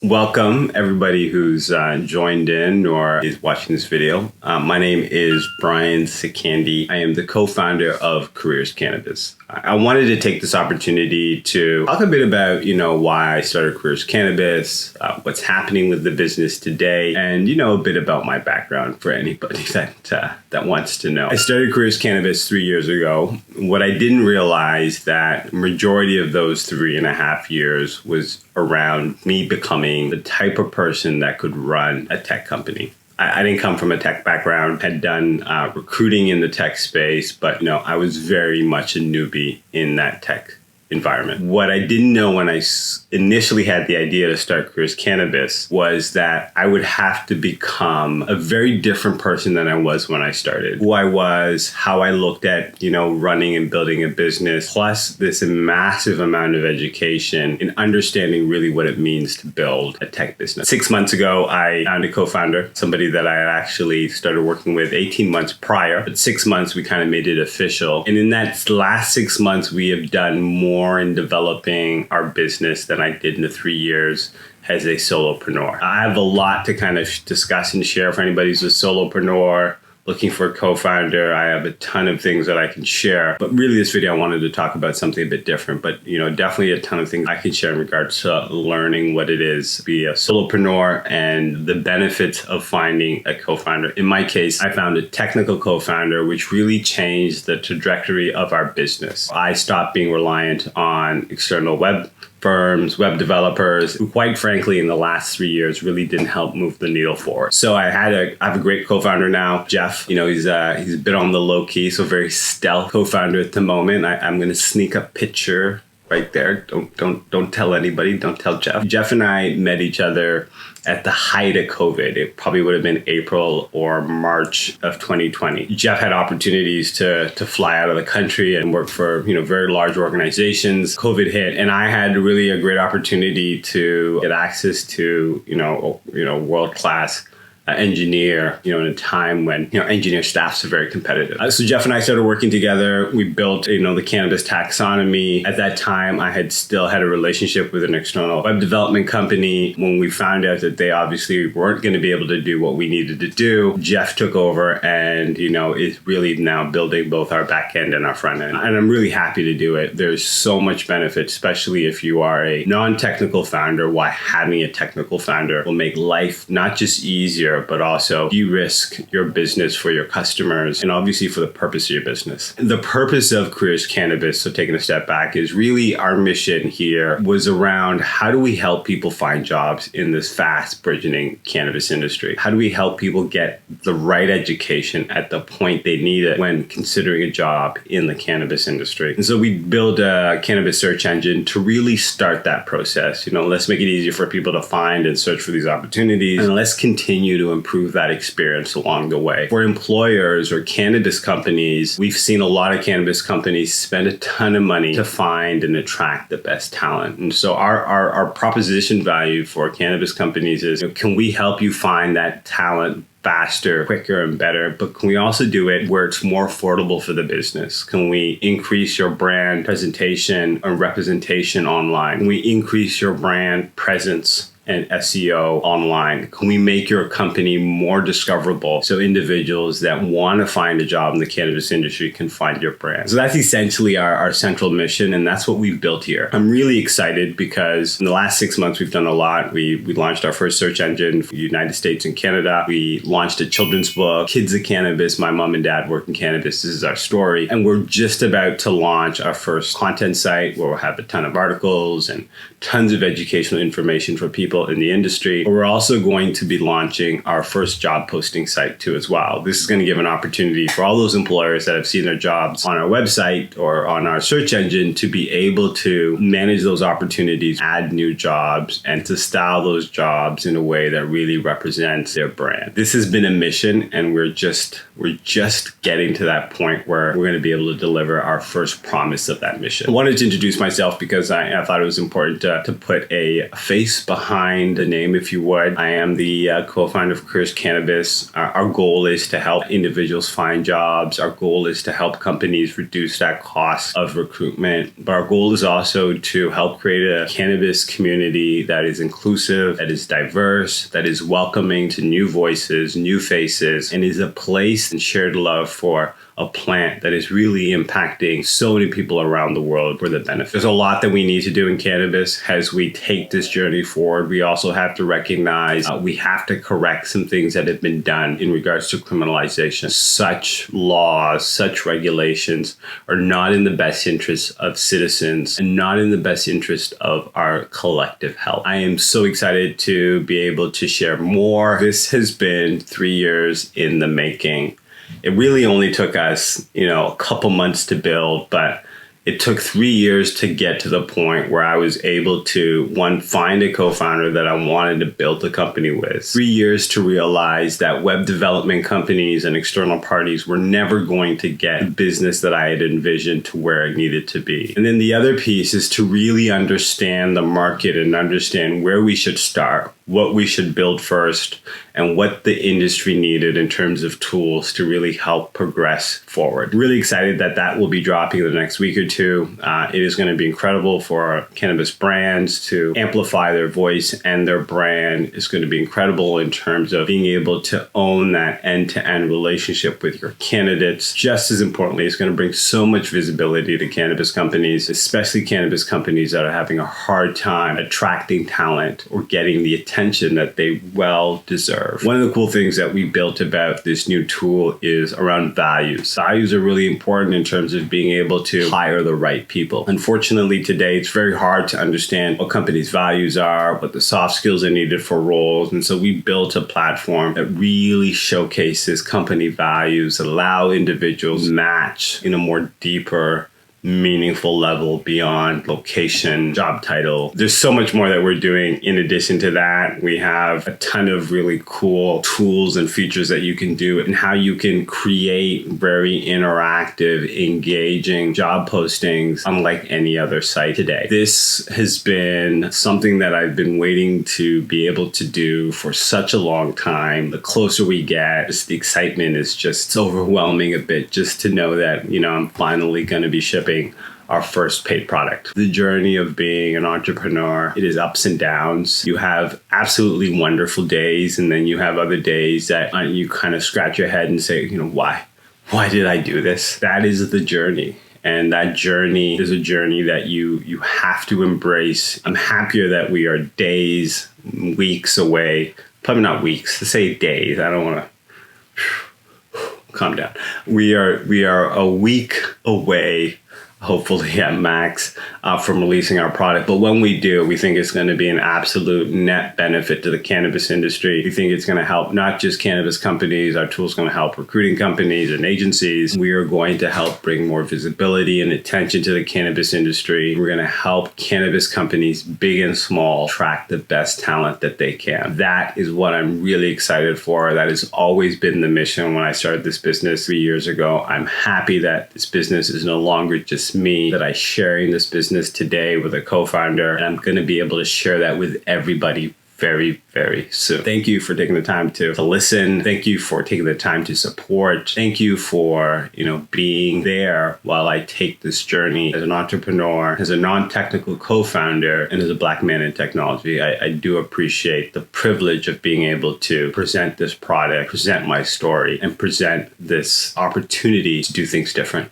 Welcome, everybody who's joined in or is watching this video. My name is Brian Sekandi. I am the co-founder of Careers Cannabis. I wanted to take this opportunity to talk a bit about, why I started Careers Cannabis, what's happening with the business today, and, a bit about my background for anybody that wants to know. I started Careers Cannabis 3 years ago. What I didn't realize that majority of those 3.5 years was around me becoming the type of person that could run a tech company. I didn't come from a tech background, had done recruiting in the tech space, but I was very much a newbie in that tech environment. What I didn't know when I initially had the idea to start Careers Cannabis was that I would have to become a very different person than I was when I started. Who I was, how I looked at, running and building a business, plus this massive amount of education in understanding really what it means to build a tech business. 6 months ago, I found a co-founder, somebody that I had actually started working with 18 months prior. But 6 months, we kind of made it official. And in that last 6 months, we have done more in developing our business than I did in the 3 years as a solopreneur. I have a lot to kind of discuss and share for anybody who's a solopreneur looking for a co-founder. I have a ton of things that I can share, but really this video I wanted to talk about something a bit different, but definitely a ton of things I can share in regards to learning what it is to be a solopreneur and the benefits of finding a co-founder. In my case, I found a technical co-founder, which really changed the trajectory of our business. I stopped being reliant on external web firms, web developers, who quite frankly in the last 3 years really didn't help move the needle forward. So I have a great co-founder now, Jeff. He's a bit on the low key, so very stealth co-founder at the moment. I'm going to sneak a picture right there. Don't tell anybody. Don't tell Jeff. Jeff and I met each other at the height of COVID. It probably would have been April or March of 2020. Jeff had opportunities to fly out of the country and work for very large organizations. COVID hit, and I had really a great opportunity to get access to world-class engineer, in a time when, engineer staffs are very competitive. So Jeff and I started working together. We built, the cannabis taxonomy. At that time, I had still had a relationship with an external web development company. When we found out that they obviously weren't going to be able to do what we needed to do, Jeff took over and, is really now building both our back end and our front end. And I'm really happy to do it. There's so much benefit, especially if you are a non-technical founder, why having a technical founder will make life not just easier, but also de-risk your business for your customers and obviously for the purpose of your business. The purpose of Careers Cannabis, so taking a step back, is really our mission here was around how do we help people find jobs in this fast burgeoning cannabis industry? How do we help people get the right education at the point they need it when considering a job in the cannabis industry? And so we built a cannabis search engine to really start that process. Let's make it easier for people to find and search for these opportunities, and let's continue to improve that experience along the way. For employers or cannabis companies, we've seen a lot of cannabis companies spend a ton of money to find and attract the best talent. And so our proposition value for cannabis companies is, can we help you find that talent faster, quicker, and better? But can we also do it where it's more affordable for the business? Can we increase your brand presentation and representation online? Can we increase your brand presence and SEO online? Can we make your company more discoverable so individuals that want to find a job in the cannabis industry can find your brand? So that's essentially our central mission, and that's what we've built here. I'm really excited because in the last 6 months, we've done a lot. We launched our first search engine for the United States and Canada. We launched a children's book, Kids of Cannabis, My Mom and Dad Work in Cannabis. This is our story. And we're just about to launch our first content site where we'll have a ton of articles and tons of educational information for people in the industry. We're also going to be launching our first job posting site too as well. This is going to give an opportunity for all those employers that have seen their jobs on our website or on our search engine to be able to manage those opportunities, add new jobs, and to style those jobs in a way that really represents their brand. This has been a mission, and we're just getting to that point where we're going to be able to deliver our first promise of that mission. I wanted to introduce myself because I thought it was important to put a face behind behind the name, if you would. I am the co-founder of Careers Cannabis. Our goal is to help individuals find jobs. Our goal is to help companies reduce that cost of recruitment. But our goal is also to help create a cannabis community that is inclusive, that is diverse, that is welcoming to new voices, new faces, and is a place and shared love for a plant that is really impacting so many people around the world for the benefit. There's a lot that we need to do in cannabis as we take this journey forward. We also have to recognize we have to correct some things that have been done in regards to criminalization. Such laws, such regulations are not in the best interest of citizens and not in the best interest of our collective health. I am so excited to be able to share more. This has been 3 years in the making. It really only took us, a couple months to build, but it took 3 years to get to the point where I was able to, one, find a co-founder that I wanted to build the company with. 3 years to realize that web development companies and external parties were never going to get the business that I had envisioned to where it needed to be. And then the other piece is to really understand the market and understand where we should start, what we should build first, and what the industry needed in terms of tools to really help progress forward. Really excited that that will be dropping in the next week or two. It is going to be incredible for cannabis brands to amplify their voice and their brand. It's going to be incredible in terms of being able to own that end-to-end relationship with your candidates. Just as importantly, it's going to bring so much visibility to cannabis companies, especially cannabis companies that are having a hard time attracting talent or getting the attention that they well deserve. One of the cool things that we built about this new tool is around values. Values are really important in terms of being able to hire the right people. Unfortunately, today, it's very hard to understand what companies' values are, what the soft skills are needed for roles. And so we built a platform that really showcases company values, allow individuals match in a more deeper, meaningful level beyond location, job title. There's so much more that we're doing in addition to that. We have a ton of really cool tools and features that you can do and how you can create very interactive, engaging job postings unlike any other site today. This has been something that I've been waiting to be able to do for such a long time. The closer we get, the excitement is just overwhelming a bit just to know that, I'm finally going to be shipping our first paid product. The journey of being an entrepreneur, it is ups and downs. You have absolutely wonderful days, and then you have other days that you kind of scratch your head and say, why? Why did I do this? That is the journey. And that journey is a journey that you have to embrace. I'm happier that we are days, weeks away. Probably not weeks, let's say days. I don't want to calm down. We are a week away, hopefully at max, from releasing our product. But when we do, we think it's going to be an absolute net benefit to the cannabis industry. We think it's going to help not just cannabis companies. Our tool is going to help recruiting companies and agencies. We are going to help bring more visibility and attention to the cannabis industry. We're going to help cannabis companies, big and small, attract the best talent that they can. That is what I'm really excited for. That has always been the mission when I started this business 3 years ago. I'm happy that this business is no longer just me, that I'm sharing this business today with a co-founder, and I'm going to be able to share that with everybody very, very soon. Thank you for taking the time to listen. Thank you for taking the time to support. Thank you for, being there while I take this journey as an entrepreneur, as a non-technical co-founder, and as a Black man in technology. I do appreciate the privilege of being able to present this product, present my story, and present this opportunity to do things different.